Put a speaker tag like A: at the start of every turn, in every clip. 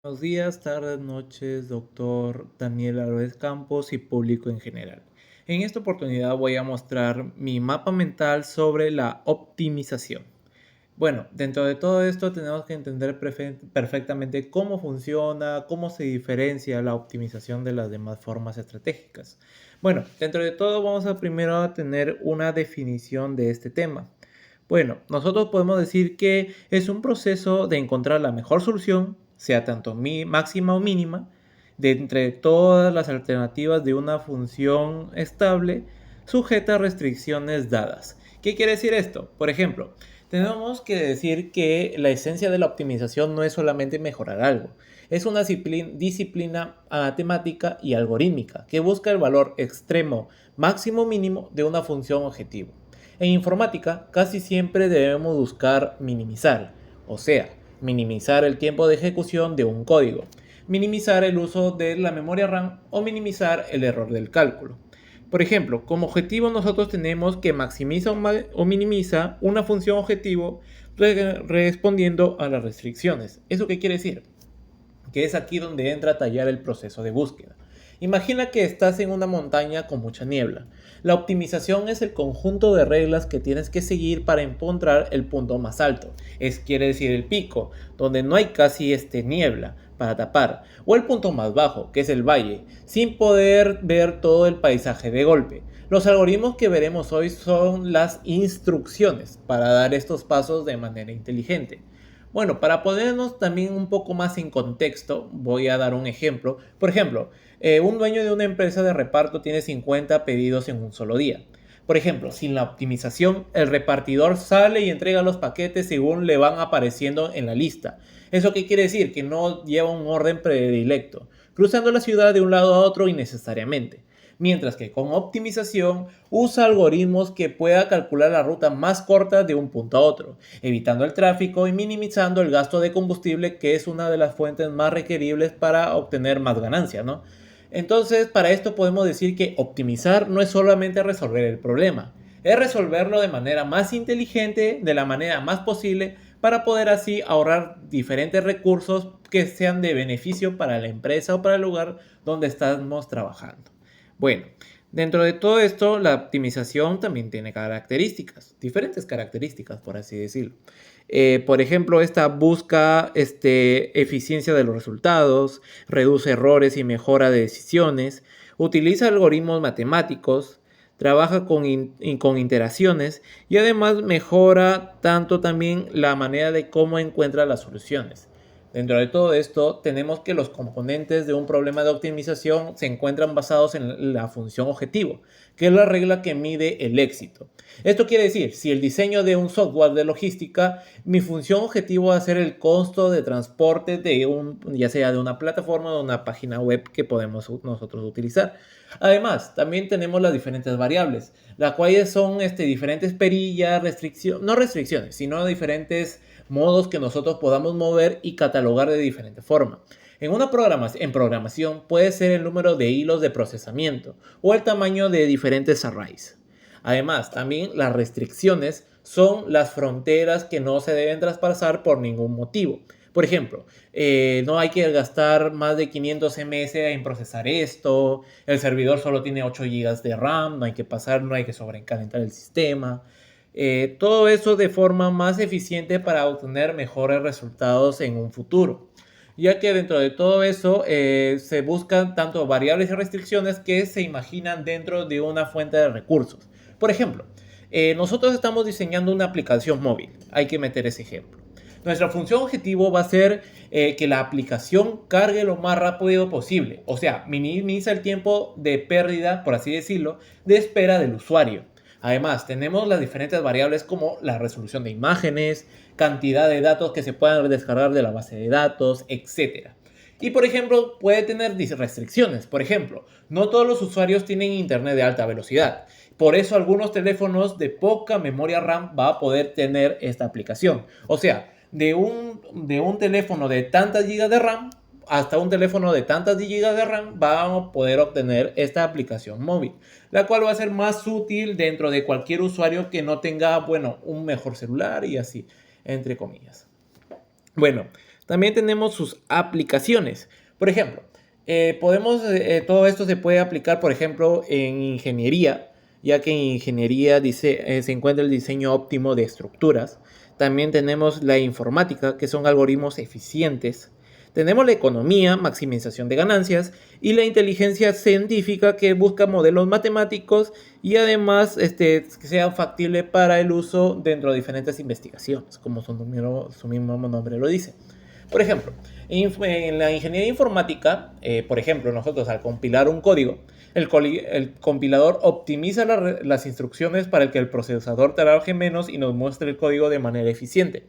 A: Buenos días, tardes, noches, doctor Daniel Álvarez Campos y público en general. En esta oportunidad voy a mostrar mi mapa mental sobre la optimización. Bueno, dentro de todo esto tenemos que entender perfectamente cómo funciona, cómo se diferencia la optimización de las demás formas estratégicas. Bueno, dentro de todo vamos a primero tener una definición de este tema. Bueno, nosotros podemos decir que es un proceso de encontrar la mejor solución, sea tanto máxima o mínima, de entre todas las alternativas de una función estable sujeta a restricciones dadas. ¿Qué quiere decir esto? Por ejemplo, tenemos que decir que la esencia de la optimización no es solamente mejorar algo, es una disciplina matemática y algorítmica que busca el valor extremo máximo mínimo de una función objetivo. En informática casi siempre debemos buscar minimizar, o sea, minimizar el tiempo de ejecución de un código, minimizar el uso de la memoria RAM o minimizar el error del cálculo. Por ejemplo, como objetivo nosotros tenemos que maximiza o minimiza una función objetivo respondiendo a las restricciones. ¿Eso qué quiere decir? Que es aquí donde entra a tallar el proceso de búsqueda. Imagina que estás en una montaña con mucha niebla. La optimización es el conjunto de reglas que tienes que seguir para encontrar el punto más alto. Quiere decir el pico, donde no hay casi niebla para tapar, o el punto más bajo, que es el valle, sin poder ver todo el paisaje de golpe. Los algoritmos que veremos hoy son las instrucciones para dar estos pasos de manera inteligente. Bueno, para ponernos también un poco más en contexto, voy a dar un ejemplo. Por ejemplo, un dueño de una empresa de reparto tiene 50 pedidos en un solo día. Por ejemplo, sin la optimización, el repartidor sale y entrega los paquetes según le van apareciendo en la lista. ¿Eso qué quiere decir? Que no lleva un orden predilecto, cruzando la ciudad de un lado a otro innecesariamente. Mientras que con optimización usa algoritmos que pueda calcular la ruta más corta de un punto a otro, evitando el tráfico y minimizando el gasto de combustible, que es una de las fuentes más requeribles para obtener más ganancia, ¿no? Entonces, para esto podemos decir que optimizar no es solamente resolver el problema, es resolverlo de manera más inteligente, de la manera más posible, para poder así ahorrar diferentes recursos que sean de beneficio para la empresa o para el lugar donde estamos trabajando. Bueno, dentro de todo esto, la optimización también tiene características, diferentes características, por así decirlo. Por ejemplo, esta busca eficiencia de los resultados, reduce errores y mejora de decisiones, utiliza algoritmos matemáticos, trabaja con interacciones y además mejora tanto también la manera de cómo encuentra las soluciones. Dentro de todo esto, tenemos que los componentes de un problema de optimización se encuentran basados en la función objetivo, que es la regla que mide el éxito. Esto quiere decir, si el diseño de un software de logística, mi función objetivo va a ser el costo de transporte ya sea de una plataforma o de una página web que podemos nosotros utilizar. Además, también tenemos las diferentes variables, las cuales son diferentes perillas, no restricciones, sino diferentes modos que nosotros podamos mover y catalogar de diferente forma. En programación puede ser el número de hilos de procesamiento o el tamaño de diferentes arrays. Además, también las restricciones son las fronteras que no se deben traspasar por ningún motivo. Por ejemplo, no hay que gastar más de 500 ms en procesar esto, el servidor solo tiene 8 GB de RAM, no hay que sobrecalentar el sistema. Todo eso de forma más eficiente para obtener mejores resultados en un futuro, ya que dentro de todo eso se buscan tanto variables y restricciones que se imaginan dentro de una fuente de recursos. Por ejemplo, nosotros estamos diseñando una aplicación móvil, hay que meter ese ejemplo. Nuestra función objetivo va a ser que la aplicación cargue lo más rápido posible, o sea, minimiza el tiempo de pérdida, por así decirlo, de espera del usuario. Además, tenemos las diferentes variables como la resolución de imágenes, cantidad de datos que se puedan descargar de la base de datos, etc. Y por ejemplo, puede tener restricciones. Por ejemplo, no todos los usuarios tienen internet de alta velocidad. Por eso algunos teléfonos de poca memoria RAM va a poder tener esta aplicación. O sea, de un teléfono de tantas gigas de RAM hasta un teléfono de tantas gigas de RAM va a poder obtener esta aplicación móvil, la cual va a ser más útil dentro de cualquier usuario que no tenga, bueno, un mejor celular y así, entre comillas. Bueno, También tenemos sus aplicaciones. Por ejemplo, todo esto se puede aplicar, por ejemplo, en ingeniería, ya que en ingeniería se encuentra el diseño óptimo de estructuras. También tenemos la informática, que son algoritmos eficientes. Tenemos la economía, maximización de ganancias, y la inteligencia científica, que busca modelos matemáticos y además que sean factibles para el uso dentro de diferentes investigaciones, como su mismo nombre lo dice. Por ejemplo, en la ingeniería informática, por ejemplo, nosotros al compilar un código, el compilador optimiza las instrucciones para que el procesador trabaje menos y nos muestre el código de manera eficiente.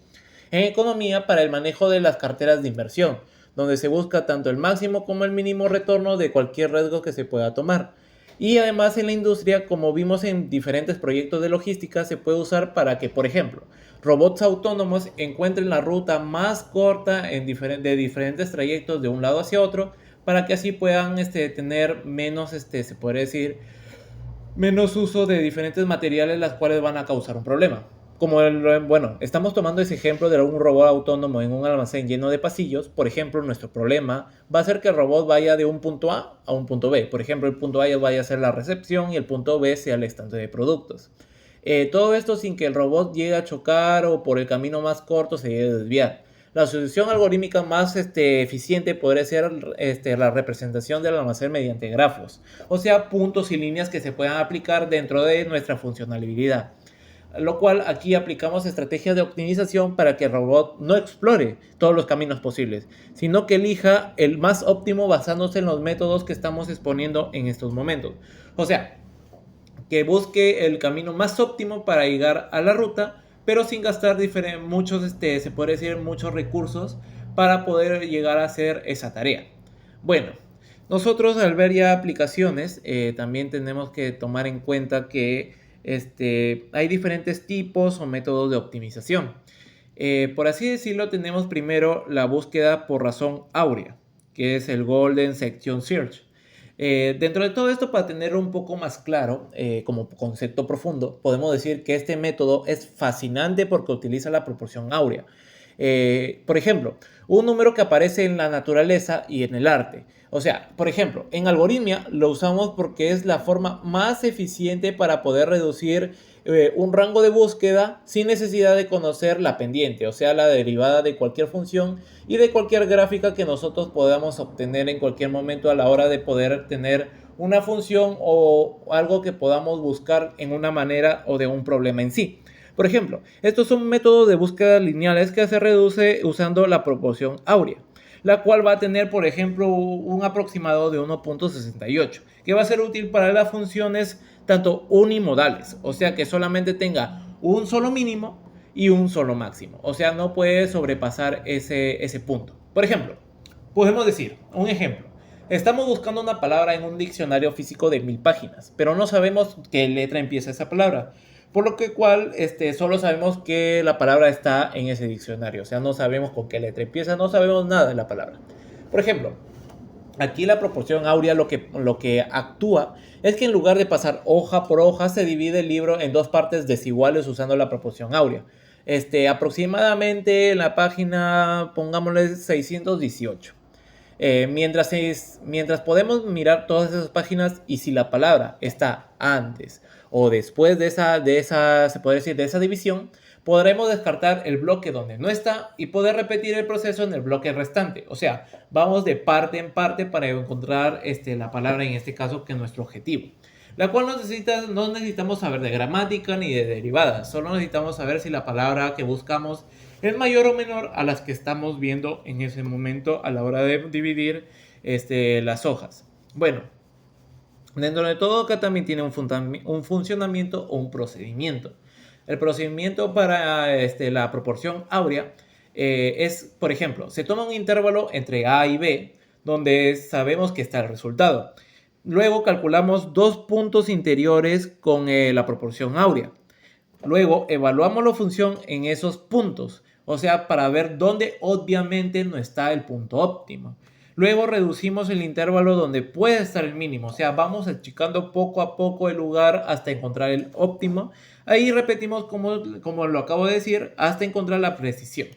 A: En economía, para el manejo de las carteras de inversión, donde se busca tanto el máximo como el mínimo retorno de cualquier riesgo que se pueda tomar. Y además en la industria, como vimos en diferentes proyectos de logística, se puede usar para que, por ejemplo, robots autónomos encuentren la ruta más corta de diferentes trayectos de un lado hacia otro, para que así puedan tener menos, se podría decir, menos uso de diferentes materiales las cuales van a causar un problema. Bueno, estamos tomando ese ejemplo de un robot autónomo en un almacén lleno de pasillos. Por ejemplo, nuestro problema va a ser que el robot vaya de un punto A a un punto B. Por ejemplo, el punto A vaya a ser la recepción y el punto B sea el estante de productos. Todo esto sin que el robot llegue a chocar o por el camino más corto se llegue a desviar. La solución algorítmica más eficiente podría ser la representación del almacén mediante grafos, o sea, puntos y líneas que se puedan aplicar dentro de nuestra funcionalidad. Lo cual aquí aplicamos estrategias de optimización para que el robot no explore todos los caminos posibles, sino que elija el más óptimo basándose en los métodos que estamos exponiendo en estos momentos. O sea, que busque el camino más óptimo para llegar a la ruta, pero sin gastar se puede decir, muchos recursos para poder llegar a hacer esa tarea. Bueno, nosotros al ver ya aplicaciones, también tenemos que tomar en cuenta que hay diferentes tipos o métodos de optimización. Por así decirlo, tenemos primero la búsqueda por razón áurea, que es el Golden Section Search. Dentro de todo esto, para tenerlo un poco más claro, como concepto profundo, podemos decir que este método es fascinante porque utiliza la proporción áurea. Por ejemplo, un número que aparece en la naturaleza y en el arte. O sea, por ejemplo, en algoritmia lo usamos porque es la forma más eficiente para poder reducir un rango de búsqueda sin necesidad de conocer la pendiente, o sea, la derivada de cualquier función y de cualquier gráfica que nosotros podamos obtener en cualquier momento a la hora de poder tener una función o algo que podamos buscar en una manera o de un problema en sí. Por ejemplo, estos son métodos de búsqueda lineales que se reduce usando la proporción áurea, la cual va a tener, por ejemplo, un aproximado de 1.68, que va a ser útil para las funciones tanto unimodales, o sea que solamente tenga un solo mínimo y un solo máximo, o sea, no puede sobrepasar ese punto. Por ejemplo, podemos decir, un ejemplo, estamos buscando una palabra en un diccionario físico de 1000 páginas, pero no sabemos qué letra empieza esa palabra. Por lo que solo sabemos que la palabra está en ese diccionario. O sea, no sabemos con qué letra empieza, no sabemos nada de la palabra. Por ejemplo, aquí la proporción áurea lo que actúa es que en lugar de pasar hoja por hoja, se divide el libro en dos partes desiguales usando la proporción áurea. Aproximadamente en la página, pongámosle 618. Mientras podemos mirar todas esas páginas y si la palabra está antes o después de se puede decir, de esa división, podremos descartar el bloque donde no está y poder repetir el proceso en el bloque restante. O sea, vamos de parte en parte para encontrar la palabra en este caso que es nuestro objetivo. La cual no necesitamos saber de gramática ni de derivadas, solo necesitamos saber si la palabra que buscamos es mayor o menor a las que estamos viendo en ese momento a la hora de dividir las hojas. Bueno, dentro de todo acá también tiene un funcionamiento o un procedimiento. El procedimiento para la proporción áurea es, por ejemplo, se toma un intervalo entre A y B, donde sabemos que está el resultado. Luego calculamos dos puntos interiores con la proporción áurea. Luego evaluamos la función en esos puntos, o sea, para ver dónde obviamente no está el punto óptimo. Luego reducimos el intervalo donde puede estar el mínimo, o sea, vamos achicando poco a poco el lugar hasta encontrar el óptimo. Ahí repetimos como lo acabo de decir, hasta encontrar la precisión.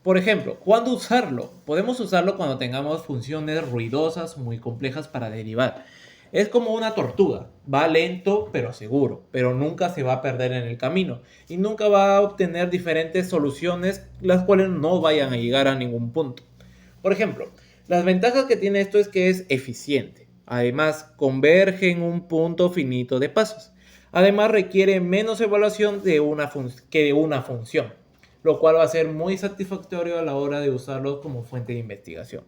A: Por ejemplo, ¿cuándo usarlo? Podemos usarlo cuando tengamos funciones ruidosas muy complejas para derivar. Es como una tortuga, va lento pero seguro, pero nunca se va a perder en el camino y nunca va a obtener diferentes soluciones las cuales no vayan a llegar a ningún punto. Por ejemplo, las ventajas que tiene esto es que es eficiente. Además, converge en un punto finito de pasos. Además, requiere menos evaluación que de una función, lo cual va a ser muy satisfactorio a la hora de usarlo como fuente de investigación.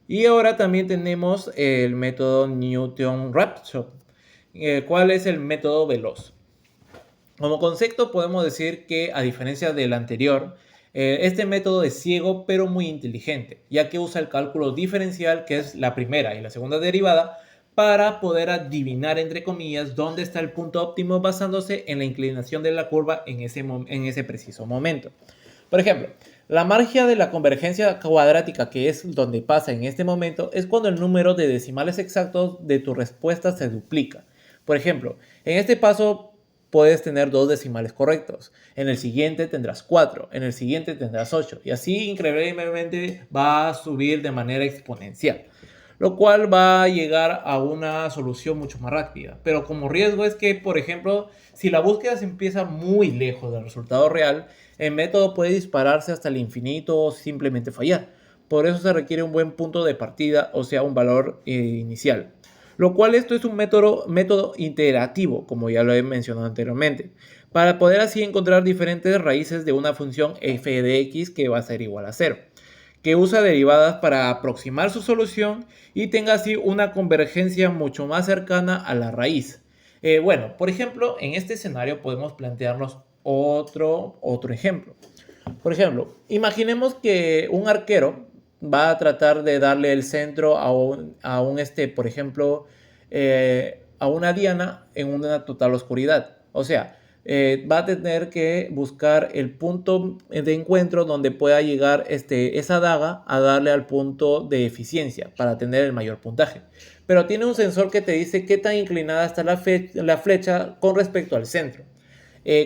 A: Y ahora también tenemos el método Newton-Raphson, el cual es el método veloz. Como concepto podemos decir que, a diferencia del anterior, este método es ciego pero muy inteligente, ya que usa el cálculo diferencial, que es la primera y la segunda derivada, para poder adivinar, entre comillas, dónde está el punto óptimo basándose en la inclinación de la curva en ese preciso momento. Por ejemplo, la magia de la convergencia cuadrática, que es donde pasa en este momento, es cuando el número de decimales exactos de tu respuesta se duplica. Por ejemplo, en este paso puedes tener 2 decimales correctos, en el siguiente tendrás 4, en el siguiente tendrás 8, y así increíblemente va a subir de manera exponencial, lo cual va a llegar a una solución mucho más rápida. Pero como riesgo es que, por ejemplo, si la búsqueda se empieza muy lejos del resultado real, el método puede dispararse hasta el infinito o simplemente fallar. Por eso se requiere un buen punto de partida, o sea, un valor inicial. Lo cual esto es un método iterativo, como ya lo he mencionado anteriormente, para poder así encontrar diferentes raíces de una función f de x que va a ser igual a 0, que usa derivadas para aproximar su solución y tenga así una convergencia mucho más cercana a la raíz. Bueno, por ejemplo, en este escenario podemos plantearnos otro ejemplo. Por ejemplo, imaginemos que un arquero va a tratar de darle el centro por ejemplo, a una diana en una total oscuridad. O sea, va a tener que buscar el punto de encuentro donde pueda llegar esa daga a darle al punto de eficiencia para tener el mayor puntaje. Pero tiene un sensor que te dice qué tan inclinada está la flecha con respecto al centro.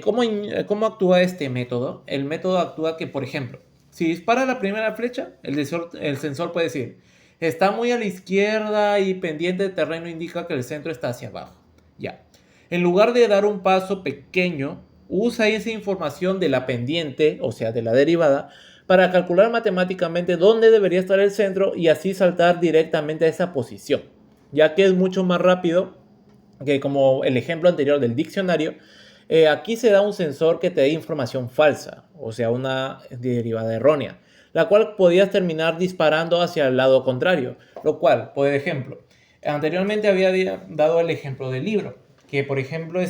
A: ¿Cómo actúa este método? El método actúa que, por ejemplo, si dispara la primera flecha, el sensor puede decir, está muy a la izquierda y pendiente de terreno indica que el centro está hacia abajo. Ya. En lugar de dar un paso pequeño, usa esa información de la pendiente, o sea, de la derivada, para calcular matemáticamente dónde debería estar el centro y así saltar directamente a esa posición, ya que es mucho más rápido que, como el ejemplo anterior del diccionario. Aquí se da un sensor que te da información falsa, o sea, una derivada errónea, la cual podías terminar disparando hacia el lado contrario, lo cual, por ejemplo, anteriormente había dado el ejemplo del libro, que por ejemplo,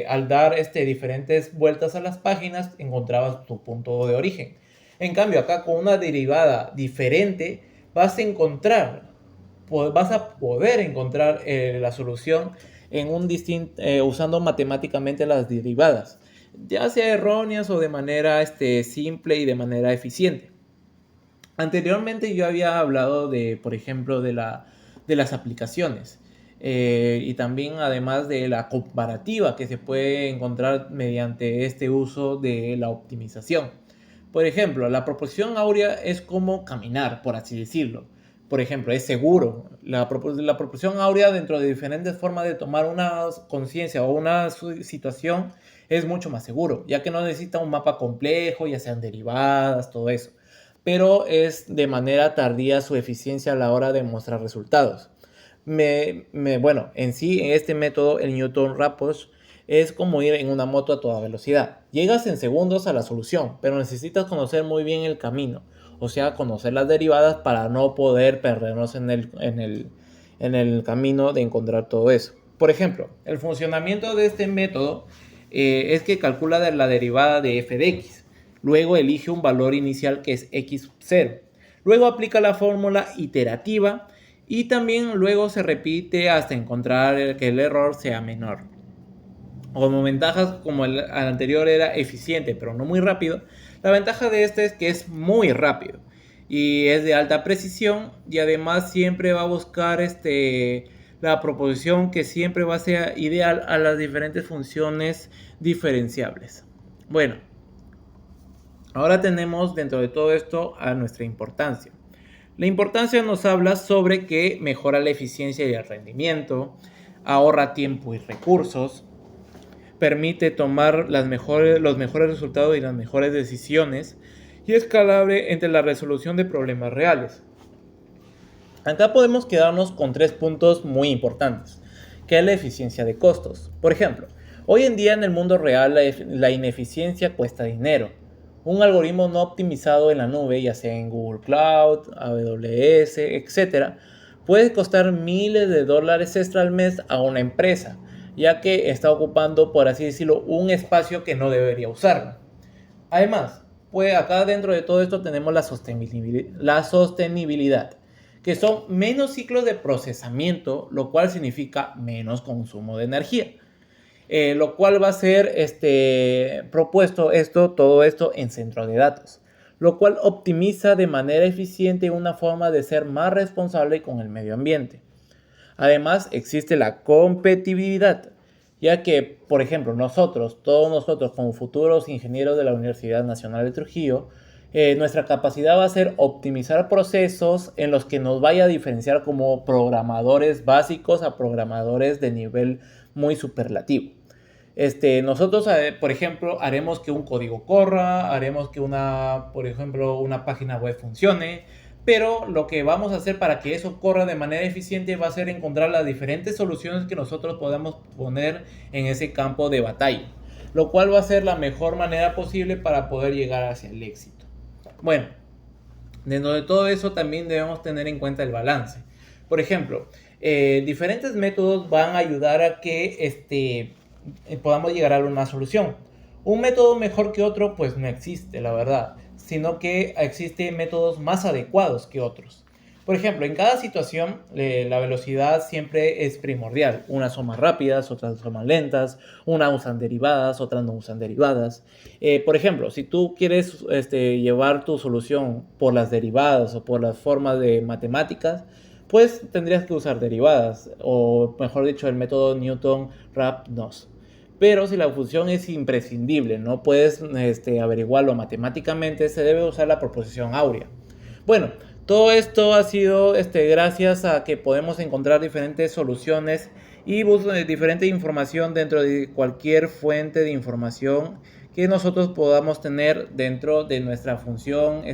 A: al dar diferentes vueltas a las páginas, encontrabas tu punto de origen. En cambio, acá con una derivada diferente, vas a poder encontrar la solución usando matemáticamente las derivadas, ya sea erróneas o de manera simple y de manera eficiente. Anteriormente yo había hablado por ejemplo, de las aplicaciones y también además de la comparativa que se puede encontrar mediante este uso de la optimización. Por ejemplo, la proporción áurea es como caminar, por así decirlo. Por ejemplo, es seguro. La proporción áurea, dentro de diferentes formas de tomar una conciencia o una situación, es mucho más seguro, ya que no necesita un mapa complejo, ya sean derivadas, todo eso. Pero es de manera tardía su eficiencia a la hora de mostrar resultados. Bueno, en sí, en este método, el Newton-Raphson es como ir en una moto a toda velocidad. Llegas en segundos a la solución, pero necesitas conocer muy bien el camino, o sea, conocer las derivadas para no poder perdernos en el camino de encontrar todo eso. Por ejemplo, el funcionamiento de este método es que calcula la derivada de f de x, luego elige un valor inicial que es x0, luego aplica la fórmula iterativa y también luego se repite hasta encontrar que el error sea menor. Como ventajas, como el anterior era eficiente pero no muy rápido, la ventaja de este es que es muy rápido y es de alta precisión y además siempre va a buscar la proposición que siempre va a ser ideal a las diferentes funciones diferenciables. Bueno, Ahora tenemos dentro de todo esto a nuestra importancia. La importancia nos habla sobre que mejora la eficiencia y el rendimiento, ahorra tiempo y recursos, permite tomar los mejores resultados y las mejores decisiones y es escalable entre la resolución de problemas reales. Acá podemos quedarnos con 3 puntos muy importantes, que es la eficiencia de costos. Por ejemplo, hoy en día en el mundo real la ineficiencia cuesta dinero. Un algoritmo no optimizado en la nube, ya sea en Google Cloud, AWS, etc., puede costar miles de dólares extra al mes a una empresa, ya que está ocupando, por así decirlo, un espacio que no debería usar. Además, pues acá dentro de todo esto tenemos la sostenibilidad, que son menos ciclos de procesamiento, lo cual significa menos consumo de energía. Lo cual va a ser propuesto todo esto en centro de datos, lo cual optimiza de manera eficiente una forma de ser más responsable con el medio ambiente. Además, existe la competitividad, ya que, por ejemplo, todos nosotros como futuros ingenieros de la Universidad Nacional de Trujillo, nuestra capacidad va a ser optimizar procesos en los que nos vaya a diferenciar como programadores básicos a programadores de nivel muy superlativo. Nosotros, por ejemplo, haremos que un código corra, haremos que por ejemplo, una página web funcione, pero lo que vamos a hacer para que eso corra de manera eficiente va a ser encontrar las diferentes soluciones que nosotros podamos poner en ese campo de batalla, lo cual va a ser la mejor manera posible para poder llegar hacia el éxito. Bueno, dentro de todo eso también debemos tener en cuenta el balance. Por ejemplo, diferentes métodos van a ayudar a que podamos llegar a una solución. Un método mejor que otro pues no existe, la verdad, sino que existen métodos más adecuados que otros. Por ejemplo, en cada situación la velocidad siempre es primordial. Unas son más rápidas, otras son más lentas, unas usan derivadas, otras no usan derivadas. Por ejemplo, si tú quieres llevar tu solución por las derivadas o por las formas de matemáticas, pues tendrías que usar derivadas, o mejor dicho, el método Newton-Raphnos. Pero si la función es imprescindible, no puedes averiguarlo matemáticamente, se debe usar la proposición áurea. Bueno, todo esto ha sido gracias a que podemos encontrar diferentes soluciones y diferente información dentro de cualquier fuente de información que nosotros podamos tener dentro de nuestra función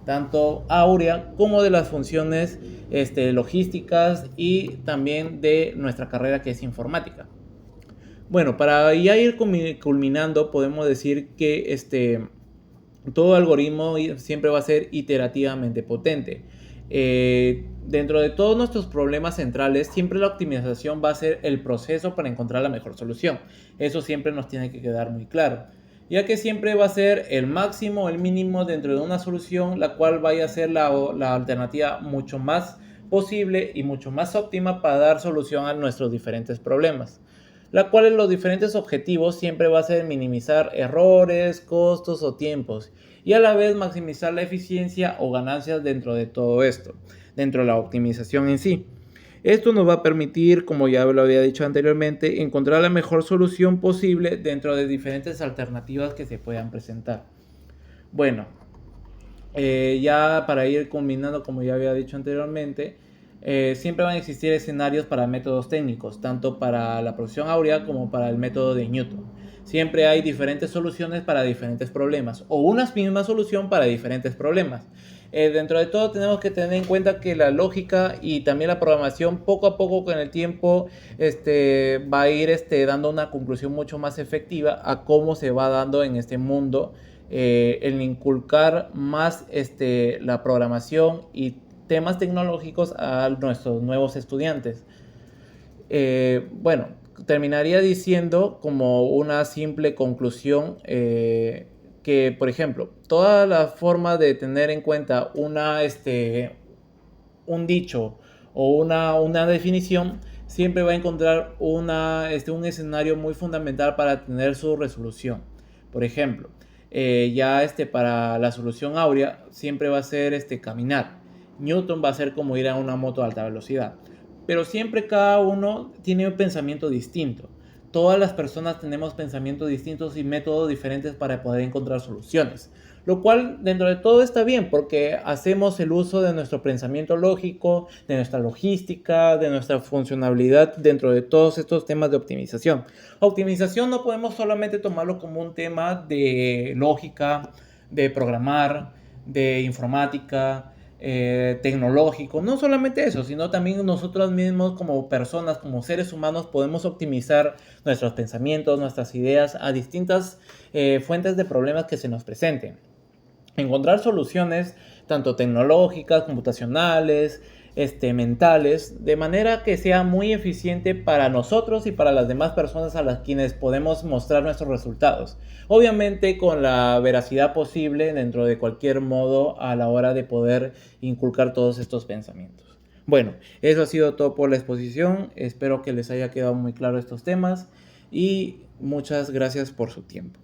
A: tanto áurea como de las funciones logísticas y también de nuestra carrera que es informática. Bueno, para ya ir culminando, podemos decir que todo algoritmo siempre va a ser iterativamente potente. Dentro de todos nuestros problemas centrales, siempre la optimización va a ser el proceso para encontrar la mejor solución. Eso siempre nos tiene que quedar muy claro, ya que siempre va a ser el máximo o el mínimo dentro de una solución, la cual vaya a ser la alternativa mucho más posible y mucho más óptima para dar solución a nuestros diferentes problemas, la cual en los diferentes objetivos siempre va a ser minimizar errores, costos o tiempos y a la vez maximizar la eficiencia o ganancias dentro de todo esto, dentro de la optimización en sí. Esto nos va a permitir, como ya lo había dicho anteriormente, encontrar la mejor solución posible dentro de diferentes alternativas que se puedan presentar. Bueno, ya para ir culminando, como ya había dicho anteriormente, siempre van a existir escenarios para métodos técnicos, tanto para la procesión áurea como para el método de Newton. Siempre hay diferentes soluciones para diferentes problemas o una misma solución para diferentes problemas. Dentro de todo tenemos que tener en cuenta que la lógica y también la programación poco a poco con el tiempo va a ir dando una conclusión mucho más efectiva a cómo se va dando en este mundo el inculcar más la programación y temas tecnológicos a nuestros nuevos estudiantes. Bueno, terminaría diciendo como una simple conclusión que, por ejemplo, toda la forma de tener en cuenta un dicho o una definición siempre va a encontrar un escenario muy fundamental para tener su resolución. Por ejemplo, para la solución áurea siempre va a ser caminar. Newton va a ser como ir a una moto a alta velocidad. Pero siempre cada uno tiene un pensamiento distinto. Todas las personas tenemos pensamientos distintos y métodos diferentes para poder encontrar soluciones. lo cual dentro de todo está bien porque hacemos el uso de nuestro pensamiento lógico, de nuestra logística, de nuestra funcionalidad dentro de todos estos temas de optimización. Optimización no podemos solamente tomarlo como un tema de lógica, de programar, de informática, tecnológico. No solamente eso, sino también nosotros mismos como personas, como seres humanos, podemos optimizar nuestros pensamientos, nuestras ideas a distintas fuentes de problemas que se nos presenten. Encontrar soluciones tanto tecnológicas, computacionales, mentales, de manera que sea muy eficiente para nosotros y para las demás personas a las quienes podemos mostrar nuestros resultados. Obviamente con la veracidad posible dentro de cualquier modo a la hora de poder inculcar todos estos pensamientos. Bueno, eso ha sido todo por la exposición. Espero que les haya quedado muy claro estos temas y muchas gracias por su tiempo.